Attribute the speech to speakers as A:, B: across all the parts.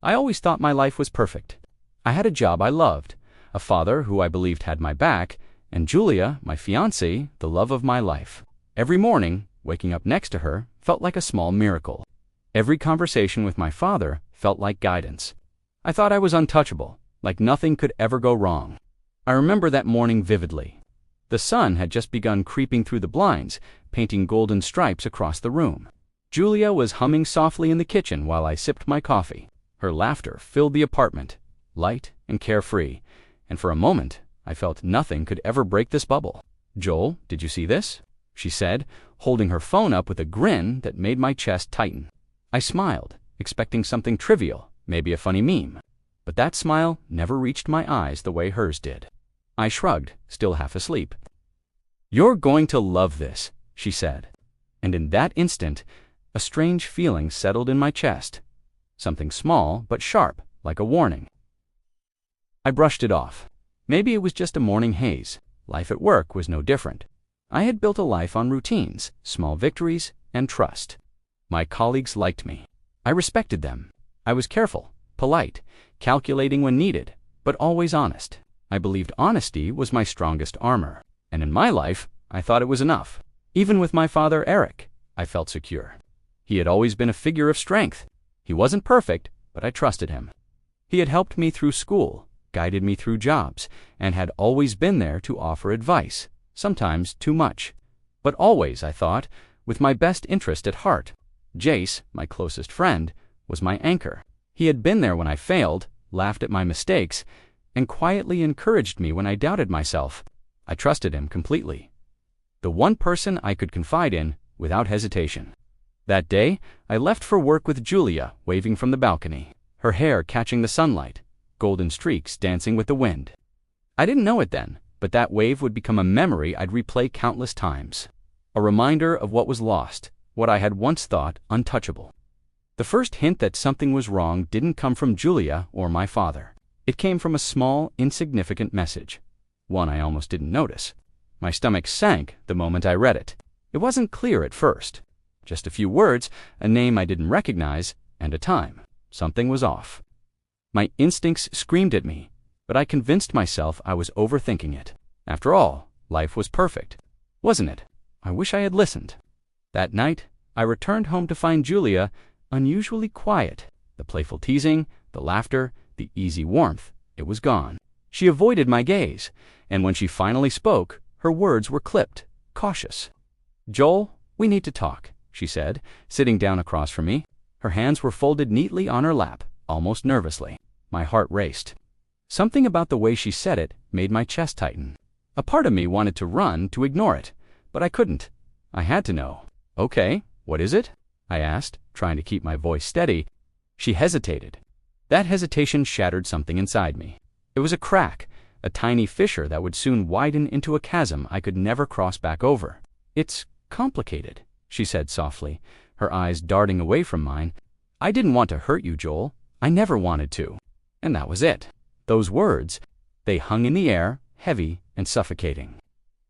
A: I always thought my life was perfect. I had a job I loved, a father who I believed had my back, and Julia, my fiancée, the love of my life. Every morning, waking up next to her felt like a small miracle. Every conversation with my father felt like guidance. I thought I was untouchable, like nothing could ever go wrong. I remember that morning vividly. The sun had just begun creeping through the blinds, painting golden stripes across the room. Julia was humming softly in the kitchen while I sipped my coffee. Her laughter filled the apartment, light and carefree, and for a moment I felt nothing could ever break this bubble. "Joel, did you see this?" she said, holding her phone up with a grin that made my chest tighten. I smiled, expecting something trivial, maybe a funny meme. But that smile never reached my eyes the way hers did. I shrugged, still half asleep. "You're going to love this," she said. And in that instant, a strange feeling settled in my chest. Something small but sharp, like a warning. I brushed it off. Maybe it was just a morning haze. Life at work was no different. I had built a life on routines, small victories, and trust. My colleagues liked me. I respected them. I was careful, polite, calculating when needed, but always honest. I believed honesty was my strongest armor. And in my life, I thought it was enough. Even with my father, Eric, I felt secure. He had always been a figure of strength. He wasn't perfect, but I trusted him. He had helped me through school, guided me through jobs, and had always been there to offer advice, sometimes too much. But always, I thought, with my best interest at heart. Jace, my closest friend, was my anchor. He had been there when I failed, laughed at my mistakes, and quietly encouraged me when I doubted myself. I trusted him completely. The one person I could confide in without hesitation. That day, I left for work with Julia waving from the balcony, her hair catching the sunlight, golden streaks dancing with the wind. I didn't know it then, but that wave would become a memory I'd replay countless times. A reminder of what was lost, what I had once thought untouchable. The first hint that something was wrong didn't come from Julia or my father. It came from a small, insignificant message. One I almost didn't notice. My stomach sank the moment I read it. It wasn't clear at first. Just a few words, a name I didn't recognize, and a time. Something was off. My instincts screamed at me, but I convinced myself I was overthinking it. After all, life was perfect, wasn't it? I wish I had listened. That night, I returned home to find Julia unusually quiet. The playful teasing, the laughter, the easy warmth, it was gone. She avoided my gaze, and when she finally spoke, her words were clipped, cautious. "Joel, we need to talk," she said, sitting down across from me. Her hands were folded neatly on her lap, almost nervously. My heart raced. Something about the way she said it made my chest tighten. A part of me wanted to run, to ignore it, but I couldn't. I had to know. "Okay, what is it?" I asked, trying to keep my voice steady. She hesitated. That hesitation shattered something inside me. It was a crack, a tiny fissure that would soon widen into a chasm I could never cross back over. "It's complicated," she said softly, her eyes darting away from mine. "I didn't want to hurt you, Joel. I never wanted to." And that was it. Those words, they hung in the air, heavy and suffocating.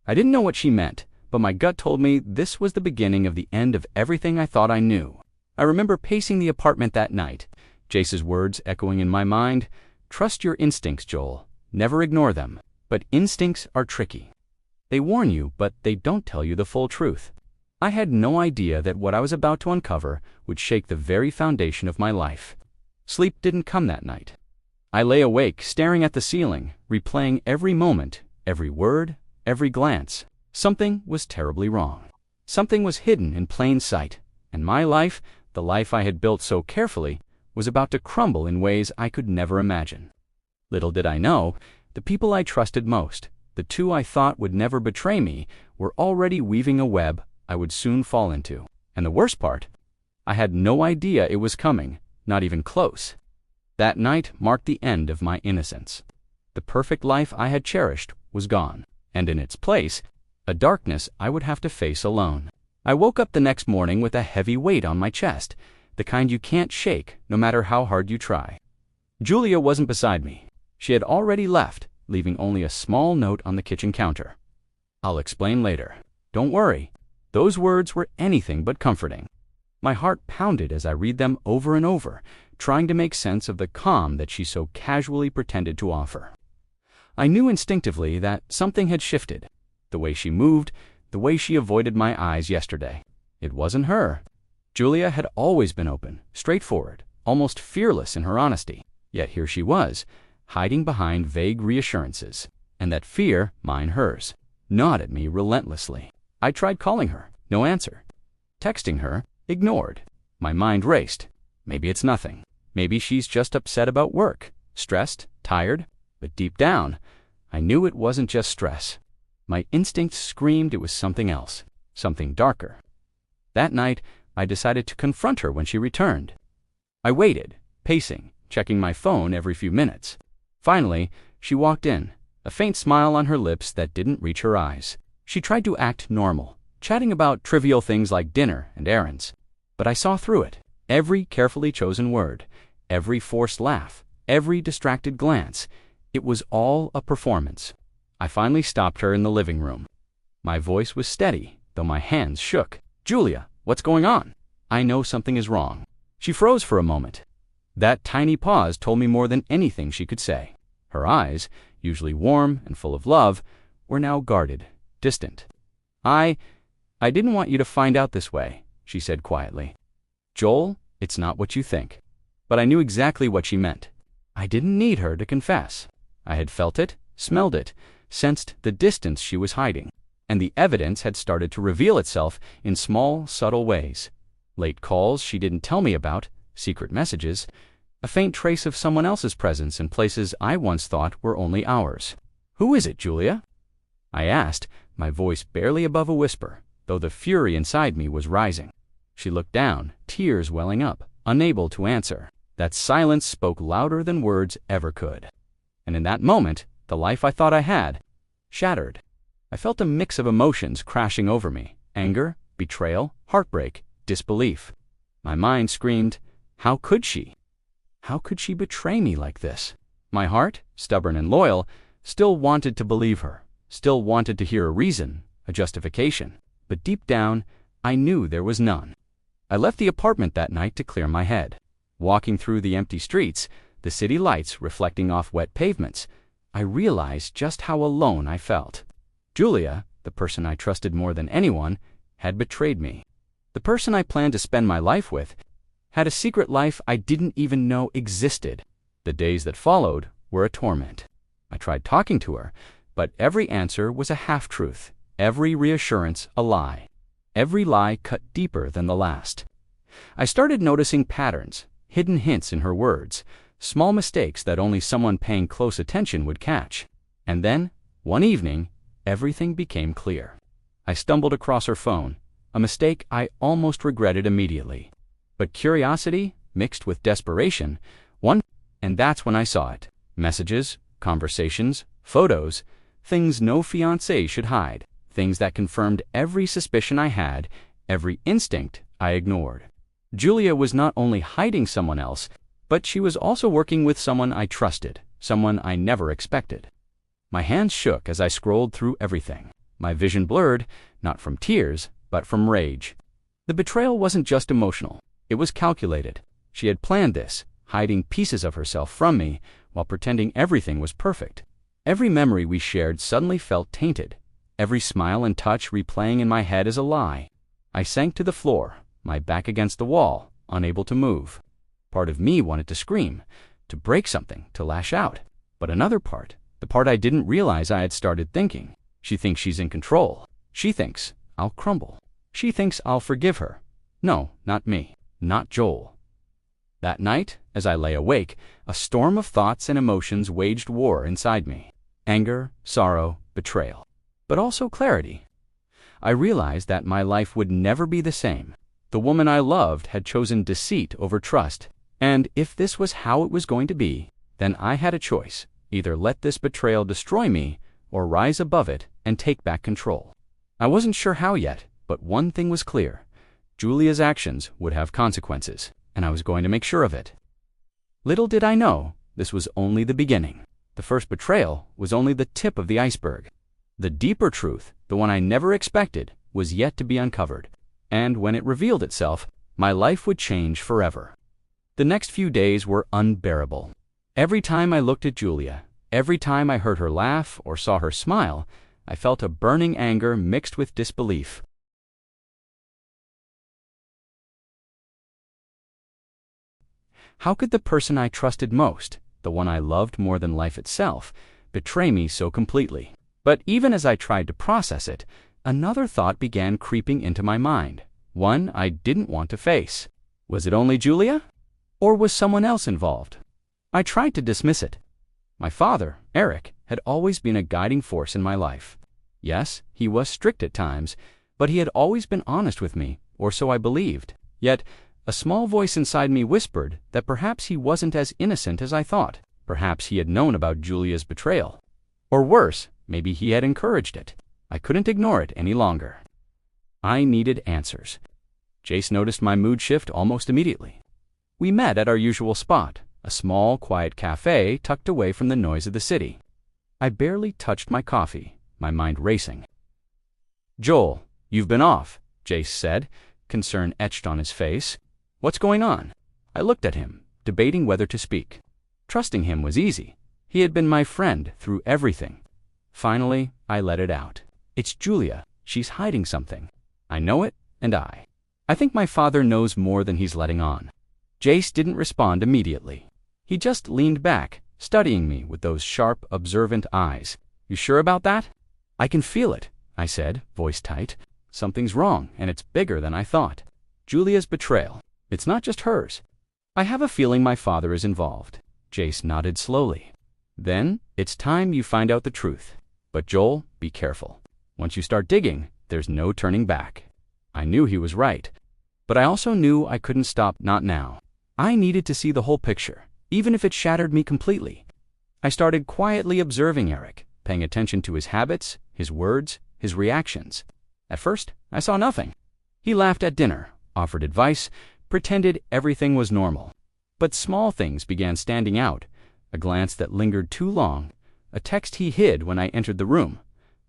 A: I didn't know what she meant, but my gut told me this was the beginning of the end of everything I thought I knew. I remember pacing the apartment that night, Jace's words echoing in my mind. "Trust your instincts, Joel. Never ignore them. But instincts are tricky. They warn you, but they don't tell you the full truth." I had no idea that what I was about to uncover would shake the very foundation of my life. Sleep didn't come that night. I lay awake, staring at the ceiling, replaying every moment, every word, every glance. Something was terribly wrong. Something was hidden in plain sight, and my life, the life I had built so carefully, was about to crumble in ways I could never imagine. Little did I know, the people I trusted most, the two I thought would never betray me, were already weaving a web I would soon fall into. And the worst part, I had no idea it was coming, not even close. That night marked the end of my innocence. The perfect life I had cherished was gone, and in its place, a darkness I would have to face alone. I woke up the next morning with a heavy weight on my chest, the kind you can't shake no matter how hard you try. Julia wasn't beside me. She had already left, leaving only a small note on the kitchen counter. "I'll explain later. Don't worry." Those words were anything but comforting. My heart pounded as I read them over and over, trying to make sense of the calm that she so casually pretended to offer. I knew instinctively that something had shifted. The way she moved, the way she avoided my eyes yesterday. It wasn't her. Julia had always been open, straightforward, almost fearless in her honesty. Yet here she was, hiding behind vague reassurances. And that fear, mine hers, gnawed at me relentlessly. I tried calling her, no answer. Texting her, ignored. My mind raced. Maybe it's nothing. Maybe she's just upset about work, stressed, tired. But deep down, I knew it wasn't just stress. My instinct screamed it was something else, something darker. That night, I decided to confront her when she returned. I waited, pacing, checking my phone every few minutes. Finally, she walked in, a faint smile on her lips that didn't reach her eyes. She tried to act normal, chatting about trivial things like dinner and errands. But I saw through it. Every carefully chosen word, every forced laugh, every distracted glance, it was all a performance. I finally stopped her in the living room. My voice was steady, though my hands shook. "Julia, what's going on? I know something is wrong." She froze for a moment. That tiny pause told me more than anything she could say. Her eyes, usually warm and full of love, were now guarded, distant. I didn't want you to find out this way," she said quietly. "Joel, it's not what you think." But I knew exactly what she meant. I didn't need her to confess. I had felt it, smelled it, sensed the distance she was hiding. And the evidence had started to reveal itself in small, subtle ways. Late calls she didn't tell me about, secret messages, a faint trace of someone else's presence in places I once thought were only ours. "Who is it, Julia?" I asked, my voice barely above a whisper, though the fury inside me was rising. She looked down, tears welling up, unable to answer. That silence spoke louder than words ever could. And in that moment, the life I thought I had shattered. I felt a mix of emotions crashing over me: anger, betrayal, heartbreak, disbelief. My mind screamed, how could she? How could she betray me like this? My heart, stubborn and loyal, still wanted to believe her, still wanted to hear a reason, a justification. But deep down, I knew there was none. I left the apartment that night to clear my head. Walking through the empty streets, the city lights reflecting off wet pavements, I realized just how alone I felt. Julia, the person I trusted more than anyone, had betrayed me. The person I planned to spend my life with had a secret life I didn't even know existed. The days that followed were a torment. I tried talking to her, but every answer was a half-truth, every reassurance a lie. Every lie cut deeper than the last. I started noticing patterns, hidden hints in her words, small mistakes that only someone paying close attention would catch. And then, one evening, everything became clear. I stumbled across her phone, a mistake I almost regretted immediately. But curiosity, mixed with desperation, and that's when I saw it. Messages, conversations, photos, things no fiancé should hide, things that confirmed every suspicion I had, every instinct I ignored. Julia was not only hiding someone else, but she was also working with someone I trusted, someone I never expected. My hands shook as I scrolled through everything. My vision blurred, not from tears, but from rage. The betrayal wasn't just emotional. It was calculated. She had planned this, hiding pieces of herself from me while pretending everything was perfect. Every memory we shared suddenly felt tainted, every smile and touch replaying in my head as a lie. I sank to the floor, my back against the wall, unable to move. Part of me wanted to scream, to break something, to lash out. But another part, the part I didn't realize I had started thinking, she thinks she's in control. She thinks I'll crumble. She thinks I'll forgive her. No, not me. Not Joel. That night, as I lay awake, a storm of thoughts and emotions waged war inside me. Anger, sorrow, betrayal. But also clarity. I realized that my life would never be the same. The woman I loved had chosen deceit over trust. And if this was how it was going to be, then I had a choice. Either let this betrayal destroy me, or rise above it and take back control. I wasn't sure how yet, but one thing was clear. Julia's actions would have consequences, and I was going to make sure of it. Little did I know, this was only the beginning. The first betrayal was only the tip of the iceberg. The deeper truth, the one I never expected, was yet to be uncovered. And when it revealed itself, my life would change forever. The next few days were unbearable. Every time I looked at Julia, every time I heard her laugh or saw her smile, I felt a burning anger mixed with disbelief. How could the person I trusted most, the one I loved more than life itself, betray me so completely? But even as I tried to process it, another thought began creeping into my mind, one I didn't want to face. Was it only Julia? Or was someone else involved? I tried to dismiss it. My father, Eric, had always been a guiding force in my life. Yes, he was strict at times, but he had always been honest with me, or so I believed. Yet, a small voice inside me whispered that perhaps he wasn't as innocent as I thought. Perhaps he had known about Julia's betrayal. Or worse, maybe he had encouraged it. I couldn't ignore it any longer. I needed answers. Jace noticed my mood shift almost immediately. We met at our usual spot, a small, quiet cafe tucked away from the noise of the city. I barely touched my coffee, my mind racing. "Joel, you've been off," Jace said, concern etched on his face. "What's going on?" I looked at him, debating whether to speak. Trusting him was easy. He had been my friend through everything. Finally, I let it out. "It's Julia. She's hiding something. I know it, and I think my father knows more than he's letting on." Jace didn't respond immediately. He just leaned back, studying me with those sharp, observant eyes. "You sure about that?" "I can feel it," I said, voice tight. "Something's wrong, and it's bigger than I thought. Julia's betrayal. It's not just hers. I have a feeling my father is involved." Jace nodded slowly. "Then it's time you find out the truth. But Joel, be careful. Once you start digging, there's no turning back." I knew he was right, but I also knew I couldn't stop, not now. I needed to see the whole picture, even if it shattered me completely. I started quietly observing Eric, paying attention to his habits, his words, his reactions. At first, I saw nothing. He laughed at dinner, offered advice, pretended everything was normal. But small things began standing out, a glance that lingered too long, a text he hid when I entered the room,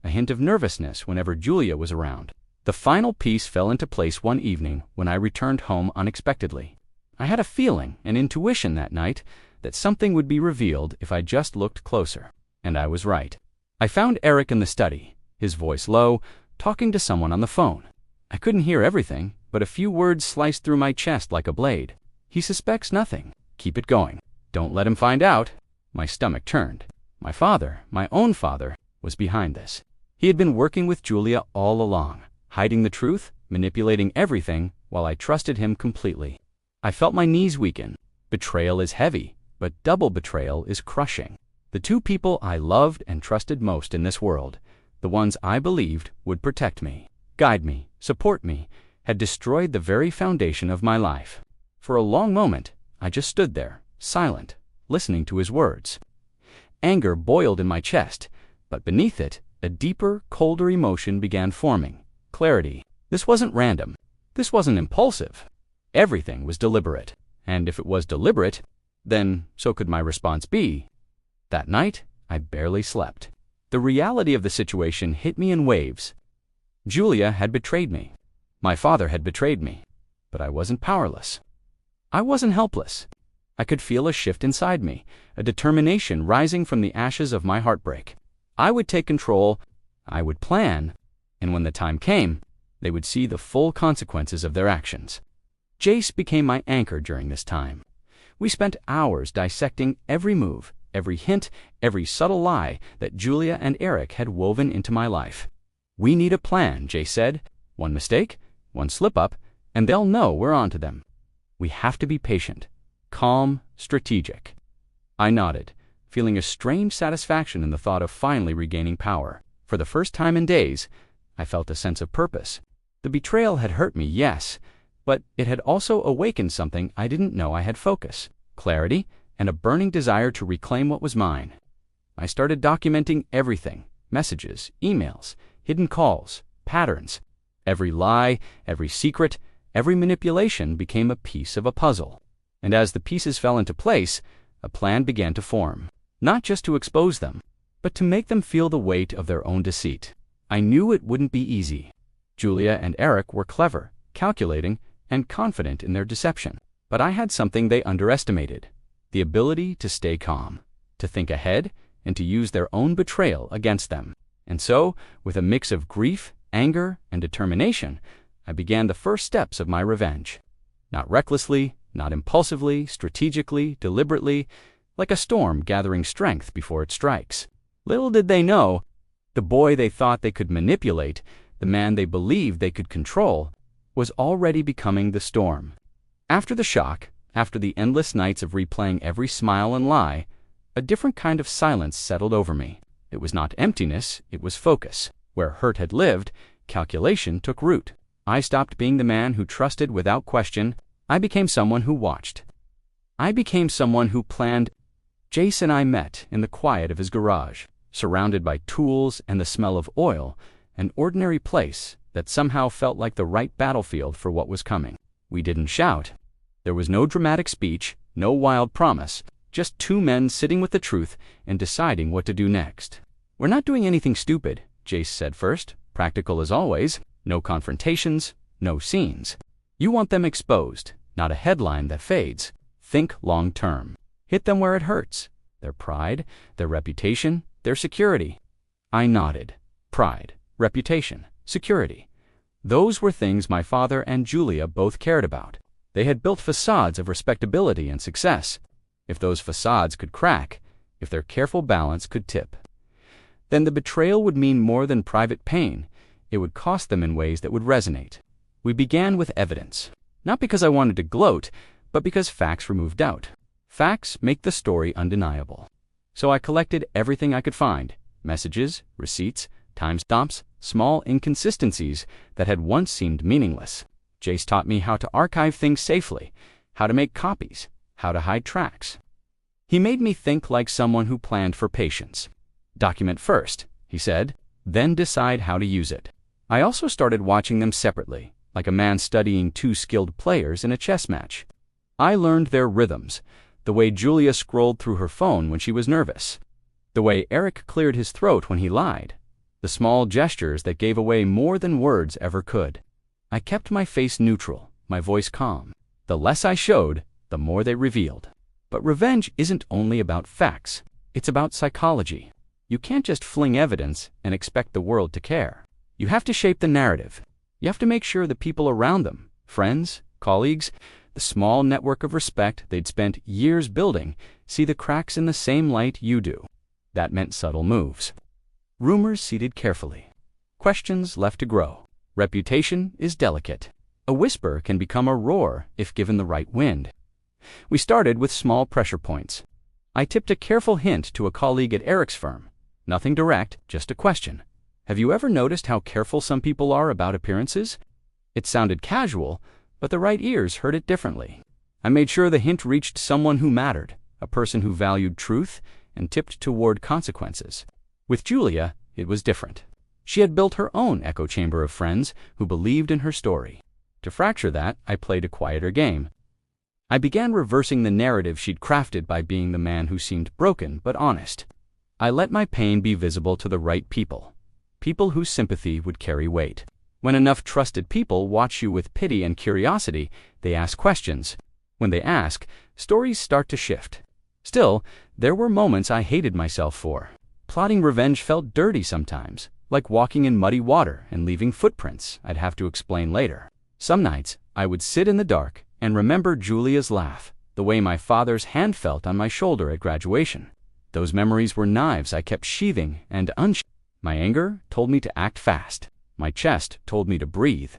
A: a hint of nervousness whenever Julia was around. The final piece fell into place one evening when I returned home unexpectedly. I had a feeling, an intuition that night, that something would be revealed if I just looked closer. And I was right. I found Eric in the study, his voice low, talking to someone on the phone. I couldn't hear everything, but a few words sliced through my chest like a blade. "He suspects nothing. Keep it going. Don't let him find out." My stomach turned. My father, my own father, was behind this. He had been working with Julia all along, hiding the truth, manipulating everything, while I trusted him completely. I felt my knees weaken. Betrayal is heavy, but double betrayal is crushing. The two people I loved and trusted most in this world, the ones I believed would protect me, guide me, support me, had destroyed the very foundation of my life. For a long moment, I just stood there, silent, listening to his words. Anger boiled in my chest, but beneath it, a deeper, colder emotion began forming. Clarity. This wasn't random. This wasn't impulsive. Everything was deliberate. And if it was deliberate, then so could my response be. That night, I barely slept. The reality of the situation hit me in waves. Julia had betrayed me. My father had betrayed me. But I wasn't powerless. I wasn't helpless. I could feel a shift inside me, a determination rising from the ashes of my heartbreak. I would take control, I would plan, and when the time came, they would see the full consequences of their actions. Jace became my anchor during this time. We spent hours dissecting every move, every hint, every subtle lie that Julia and Eric had woven into my life. "We need a plan," Jace said. "One mistake, one slip-up, and they'll know we're onto them. We have to be patient, calm, strategic." I nodded, feeling a strange satisfaction in the thought of finally regaining power. For the first time in days, I felt a sense of purpose. The betrayal had hurt me, yes, but it had also awakened something I didn't know I had: focus, clarity, and a burning desire to reclaim what was mine. I started documenting everything: messages, emails, hidden calls, patterns. Every lie, every secret, every manipulation became a piece of a puzzle. And as the pieces fell into place, a plan began to form. Not just to expose them, but to make them feel the weight of their own deceit. I knew it wouldn't be easy. Julia and Eric were clever, calculating, and confident in their deception. But I had something they underestimated: the ability to stay calm, to think ahead, and to use their own betrayal against them. And so, with a mix of grief, anger, and determination, I began the first steps of my revenge. Not recklessly, not impulsively, strategically, deliberately, like a storm gathering strength before it strikes. Little did they know, the boy they thought they could manipulate, the man they believed they could control, was already becoming the storm. After the shock, after the endless nights of replaying every smile and lie, a different kind of silence settled over me. It was not emptiness, it was focus. Where hurt had lived, calculation took root. I stopped being the man who trusted without question. I became someone who watched. I became someone who planned. Jace and I met in the quiet of his garage, surrounded by tools and the smell of oil, an ordinary place that somehow felt like the right battlefield for what was coming. We didn't shout. There was no dramatic speech, no wild promise, just two men sitting with the truth and deciding what to do next. "We're not doing anything stupid," Jace said first, practical as always. No confrontations, no scenes. You want them exposed, not a headline that fades. Think long term. Hit them where it hurts. Their pride, their reputation, their security. I nodded. Pride, reputation, security. Those were things my father and Julia both cared about. They had built facades of respectability and success. If those facades could crack, if their careful balance could tip, then the betrayal would mean more than private pain. It would cost them in ways that would resonate. We began with evidence, not because I wanted to gloat, but because facts remove doubt. Facts make the story undeniable. So I collected everything I could find: messages, receipts, timestamps, small inconsistencies that had once seemed meaningless. Jace taught me how to archive things safely, how to make copies, how to hide tracks. He made me think like someone who planned for patience. Document first, he said, then decide how to use it. I also started watching them separately, like a man studying two skilled players in a chess match. I learned their rhythms, the way Julia scrolled through her phone when she was nervous, the way Eric cleared his throat when he lied, the small gestures that gave away more than words ever could. I kept my face neutral, my voice calm. The less I showed, the more they revealed. But revenge isn't only about facts, it's about psychology. You can't just fling evidence and expect the world to care. You have to shape the narrative. You have to make sure the people around them, friends, colleagues, the small network of respect they'd spent years building, see the cracks in the same light you do. That meant subtle moves. Rumors seeded carefully. Questions left to grow. Reputation is delicate. A whisper can become a roar if given the right wind. We started with small pressure points. I tipped a careful hint to a colleague at Eric's firm. Nothing direct, just a question. Have you ever noticed how careful some people are about appearances? It sounded casual, but the right ears heard it differently. I made sure the hint reached someone who mattered, a person who valued truth and tipped toward consequences. With Julia, it was different. She had built her own echo chamber of friends who believed in her story. To fracture that, I played a quieter game. I began reversing the narrative she'd crafted by being the man who seemed broken but honest. I let my pain be visible to the right people, people whose sympathy would carry weight. When enough trusted people watch you with pity and curiosity, they ask questions. When they ask, stories start to shift. Still, there were moments I hated myself for. Plotting revenge felt dirty sometimes, like walking in muddy water and leaving footprints I'd have to explain later. Some nights, I would sit in the dark and remember Julia's laugh, the way my father's hand felt on my shoulder at graduation. Those memories were knives I kept sheathing and unsheathing. My anger told me to act fast. My chest told me to breathe.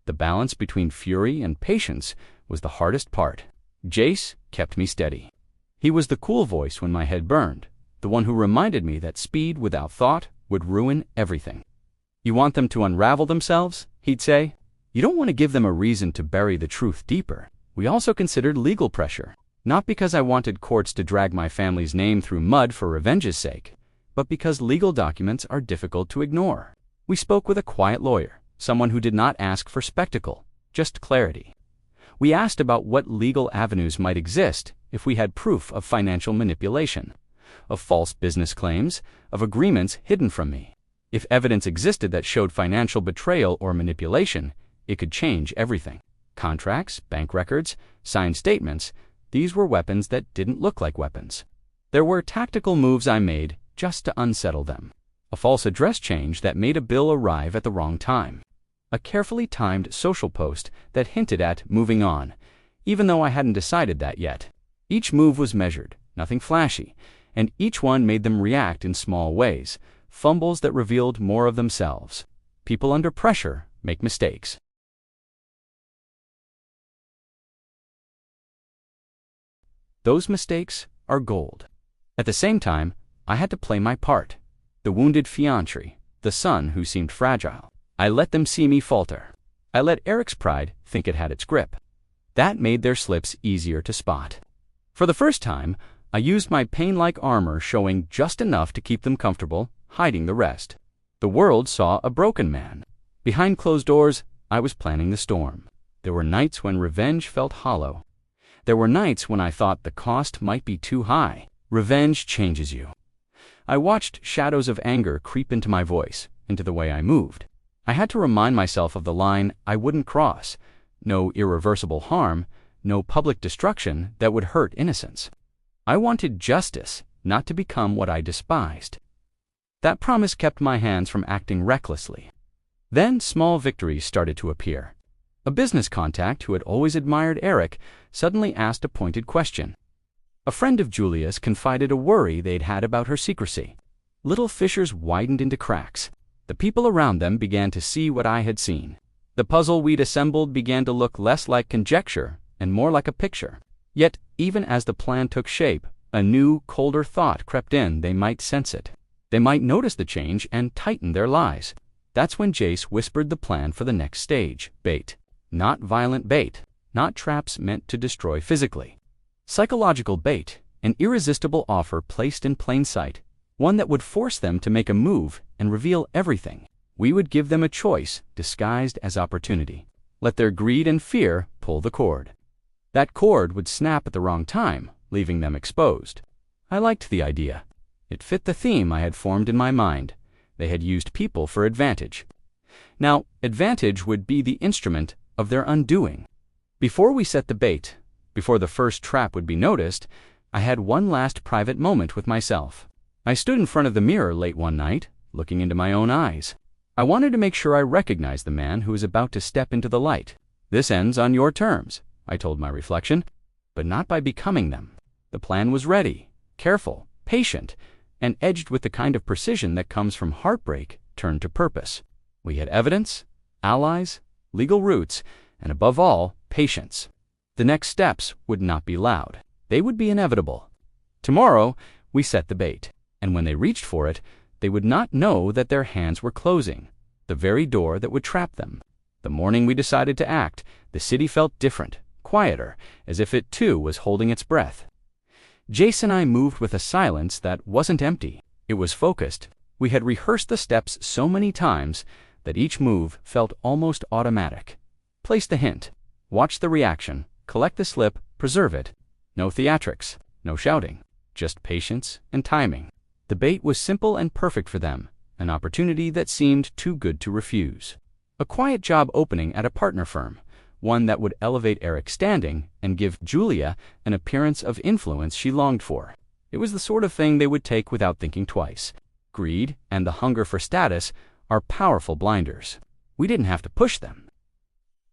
A: The balance between fury and patience was the hardest part. Jace kept me steady. He was the cool voice when my head burned, the one who reminded me that speed without thought would ruin everything. You want them to unravel themselves, he'd say. You don't want to give them a reason to bury the truth deeper. We also considered legal pressure, not because I wanted courts to drag my family's name through mud for revenge's sake, but because legal documents are difficult to ignore. We spoke with a quiet lawyer, someone who did not ask for spectacle, just clarity. We asked about what legal avenues might exist if we had proof of financial manipulation, of false business claims, of agreements hidden from me. If evidence existed that showed financial betrayal or manipulation, it could change everything. Contracts, bank records, signed statements, these were weapons that didn't look like weapons. There were tactical moves I made just to unsettle them. A false address change that made a bill arrive at the wrong time. A carefully timed social post that hinted at moving on, even though I hadn't decided that yet. Each move was measured, nothing flashy, and each one made them react in small ways, fumbles that revealed more of themselves. People under pressure make mistakes. Those mistakes are gold. At the same time, I had to play my part. The wounded fiancé, the son who seemed fragile. I let them see me falter. I let Eric's pride think it had its grip. That made their slips easier to spot. For the first time, I used my pain-like armor, showing just enough to keep them comfortable, hiding the rest. The world saw a broken man. Behind closed doors, I was planning the storm. There were nights when revenge felt hollow. There were nights when I thought the cost might be too high. Revenge changes you. I watched shadows of anger creep into my voice, into the way I moved. I had to remind myself of the line I wouldn't cross. No irreversible harm, no public destruction that would hurt innocence. I wanted justice, not to become what I despised. That promise kept my hands from acting recklessly. Then small victories started to appear. A business contact who had always admired Eric suddenly asked a pointed question. A friend of Julia's confided a worry they'd had about her secrecy. Little fissures widened into cracks. The people around them began to see what I had seen. The puzzle we'd assembled began to look less like conjecture and more like a picture. Yet, even as the plan took shape, a new, colder thought crept in. They might sense it. They might notice the change and tighten their lies. That's when Jace whispered the plan for the next stage. Bait. Not violent bait. Not traps meant to destroy physically. Psychological bait. An irresistible offer placed in plain sight. One that would force them to make a move and reveal everything. We would give them a choice disguised as opportunity. Let their greed and fear pull the cord. That cord would snap at the wrong time, leaving them exposed. I liked the idea. It fit the theme I had formed in my mind. They had used people for advantage. Now, advantage would be the instrument of their undoing. Before we set the bait, before the first trap would be noticed, I had one last private moment with myself. I stood in front of the mirror late one night, looking into my own eyes. I wanted to make sure I recognized the man who was about to step into the light. This ends on your terms, I told my reflection, but not by becoming them. The plan was ready, careful, patient, and edged with the kind of precision that comes from heartbreak turned to purpose. We had evidence, allies, legal roots, and above all, patience. The next steps would not be loud. They would be inevitable. Tomorrow, we set the bait, and when they reached for it, they would not know that their hands were closing, the very door that would trap them. The morning we decided to act, the city felt different, quieter, as if it too was holding its breath. Jace and I moved with a silence that wasn't empty. It was focused. We had rehearsed the steps so many times that each move felt almost automatic. Place the hint, watch the reaction, collect the slip, preserve it. No theatrics, no shouting, just patience and timing. The bait was simple and perfect for them, an opportunity that seemed too good to refuse. A quiet job opening at a partner firm, one that would elevate Eric's standing and give Julia an appearance of influence she longed for. It was the sort of thing they would take without thinking twice. Greed and the hunger for status are powerful blinders. We didn't have to push them.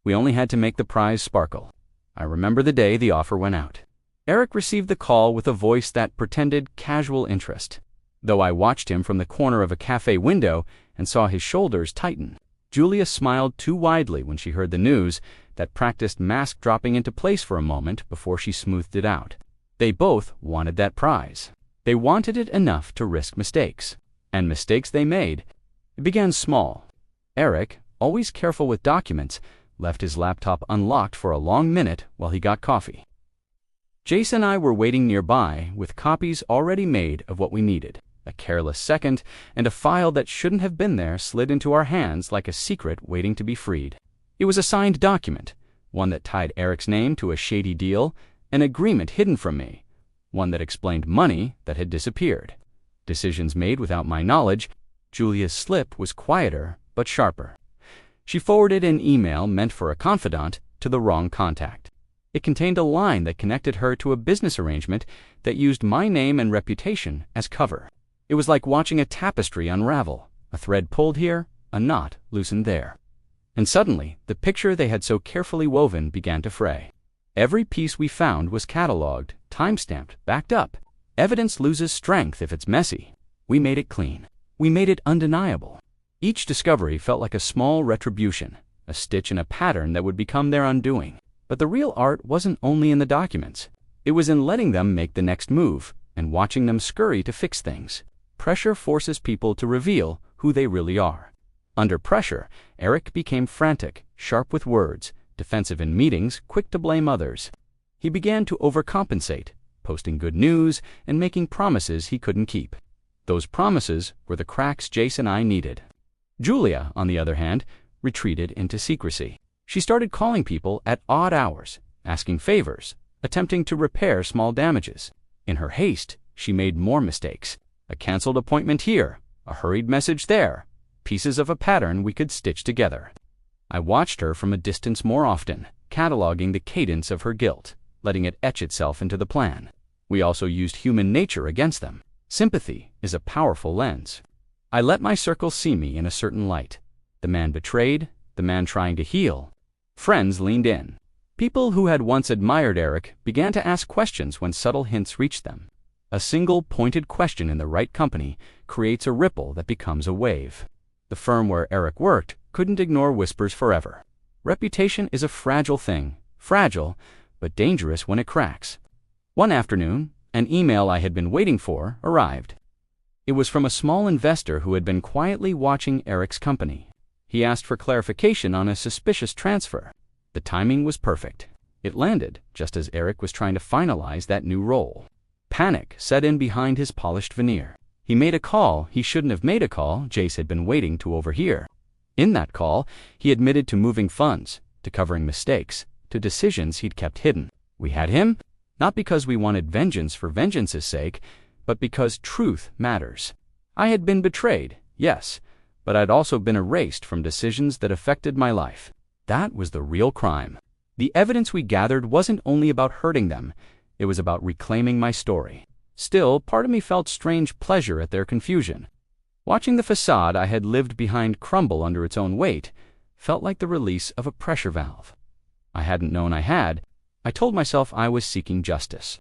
A: We only had to make the prize sparkle. I remember the day the offer went out. Eric received the call with a voice that pretended casual interest. Though I watched him from the corner of a cafe window and saw his shoulders tighten. Julia smiled too widely when she heard the news, that practiced mask dropping into place for a moment before she smoothed it out. They both wanted that prize. They wanted it enough to risk mistakes. And mistakes they made. It began small. Eric, always careful with documents, left his laptop unlocked for a long minute while he got coffee. Jace and I were waiting nearby with copies already made of what we needed. A careless second, and a file that shouldn't have been there slid into our hands like a secret waiting to be freed. It was a signed document, one that tied Eric's name to a shady deal, an agreement hidden from me, one that explained money that had disappeared. Decisions made without my knowledge. Julia's slip was quieter but sharper. She forwarded an email meant for a confidant to the wrong contact. It contained a line that connected her to a business arrangement that used my name and reputation as cover. It was like watching a tapestry unravel, a thread pulled here, a knot loosened there. And suddenly, the picture they had so carefully woven began to fray. Every piece we found was cataloged, time-stamped, backed up. Evidence loses strength if it's messy. We made it clean. We made it undeniable. Each discovery felt like a small retribution, a stitch in a pattern that would become their undoing. But the real art wasn't only in the documents. It was in letting them make the next move and watching them scurry to fix things. Pressure forces people to reveal who they really are. Under pressure, Eric became frantic, sharp with words, defensive in meetings, quick to blame others. He began to overcompensate, posting good news and making promises he couldn't keep. Those promises were the cracks Jace and I needed. Julia, on the other hand, retreated into secrecy. She started calling people at odd hours, asking favors, attempting to repair small damages. In her haste, she made more mistakes. A canceled appointment here, a hurried message there, pieces of a pattern we could stitch together. I watched her from a distance more often, cataloging the cadence of her guilt, letting it etch itself into the plan. We also used human nature against them. Sympathy is a powerful lens. I let my circle see me in a certain light. The man betrayed, the man trying to heal. Friends leaned in. People who had once admired Eric began to ask questions when subtle hints reached them. A single pointed question in the right company creates a ripple that becomes a wave. The firm where Eric worked couldn't ignore whispers forever. Reputation is a fragile thing, fragile, but dangerous when it cracks. One afternoon, an email I had been waiting for arrived. It was from a small investor who had been quietly watching Eric's company. He asked for clarification on a suspicious transfer. The timing was perfect. It landed just as Eric was trying to finalize that new role. Panic set in behind his polished veneer. He made a call he shouldn't have made, a call Jace had been waiting to overhear. In that call, he admitted to moving funds, to covering mistakes, to decisions he'd kept hidden. We had him, not because we wanted vengeance for vengeance's sake, but because truth matters. I had been betrayed, yes, but I'd also been erased from decisions that affected my life. That was the real crime. The evidence we gathered wasn't only about hurting them, it was about reclaiming my story. Still, part of me felt strange pleasure at their confusion. Watching the facade I had lived behind crumble under its own weight felt like the release of a pressure valve. I hadn't known I had. I told myself I was seeking justice.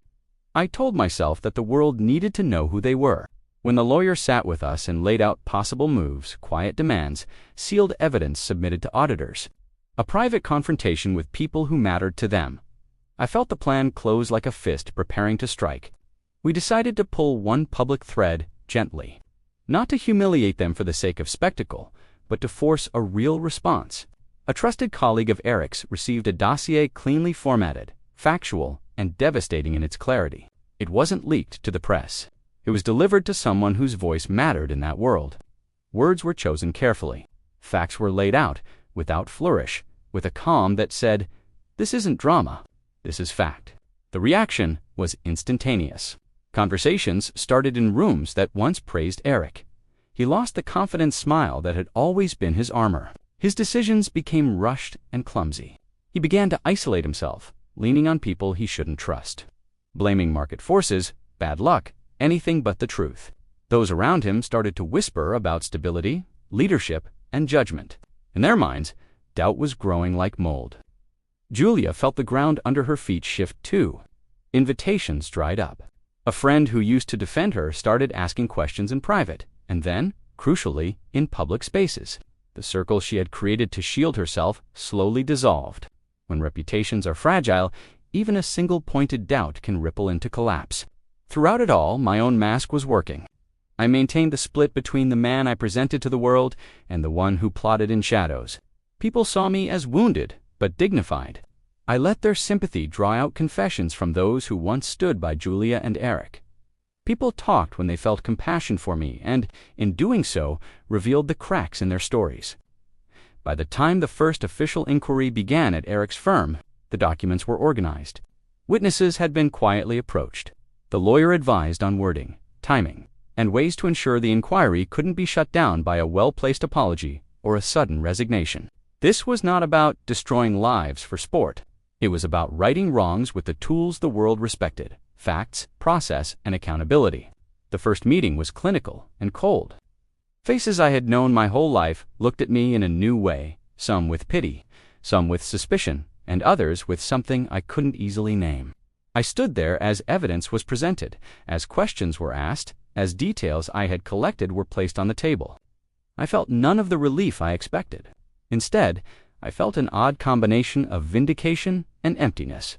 A: I told myself that the world needed to know who they were. When the lawyer sat with us and laid out possible moves, quiet demands, sealed evidence submitted to auditors, a private confrontation with people who mattered to them, I felt the plan close like a fist preparing to strike. We decided to pull one public thread gently. Not to humiliate them for the sake of spectacle, but to force a real response. A trusted colleague of Eric's received a dossier cleanly formatted, factual, and devastating in its clarity. It wasn't leaked to the press. It was delivered to someone whose voice mattered in that world. Words were chosen carefully. Facts were laid out, without flourish, with a calm that said, "This isn't drama, this is fact." The reaction was instantaneous. Conversations started in rooms that once praised Eric. He lost the confident smile that had always been his armor. His decisions became rushed and clumsy. He began to isolate himself, leaning on people he shouldn't trust. Blaming market forces, bad luck, anything but the truth. Those around him started to whisper about stability, leadership, and judgment. In their minds, doubt was growing like mold. Julia felt the ground under her feet shift too. Invitations dried up. A friend who used to defend her started asking questions in private, and then, crucially, in public spaces. The circle she had created to shield herself slowly dissolved. When reputations are fragile, even a single pointed doubt can ripple into collapse. Throughout it all, my own mask was working. I maintained the split between the man I presented to the world and the one who plotted in shadows. People saw me as wounded, but dignified. I let their sympathy draw out confessions from those who once stood by Julia and Eric. People talked when they felt compassion for me and, in doing so, revealed the cracks in their stories. By the time the first official inquiry began at Eric's firm, the documents were organized. Witnesses had been quietly approached. The lawyer advised on wording, timing, and ways to ensure the inquiry couldn't be shut down by a well-placed apology or a sudden resignation. This was not about destroying lives for sport. It was about righting wrongs with the tools the world respected: facts, process, and accountability. The first meeting was clinical and cold. Faces I had known my whole life looked at me in a new way, some with pity, some with suspicion, and others with something I couldn't easily name. I stood there as evidence was presented, as questions were asked, as details I had collected were placed on the table. I felt none of the relief I expected. Instead, I felt an odd combination of vindication and emptiness.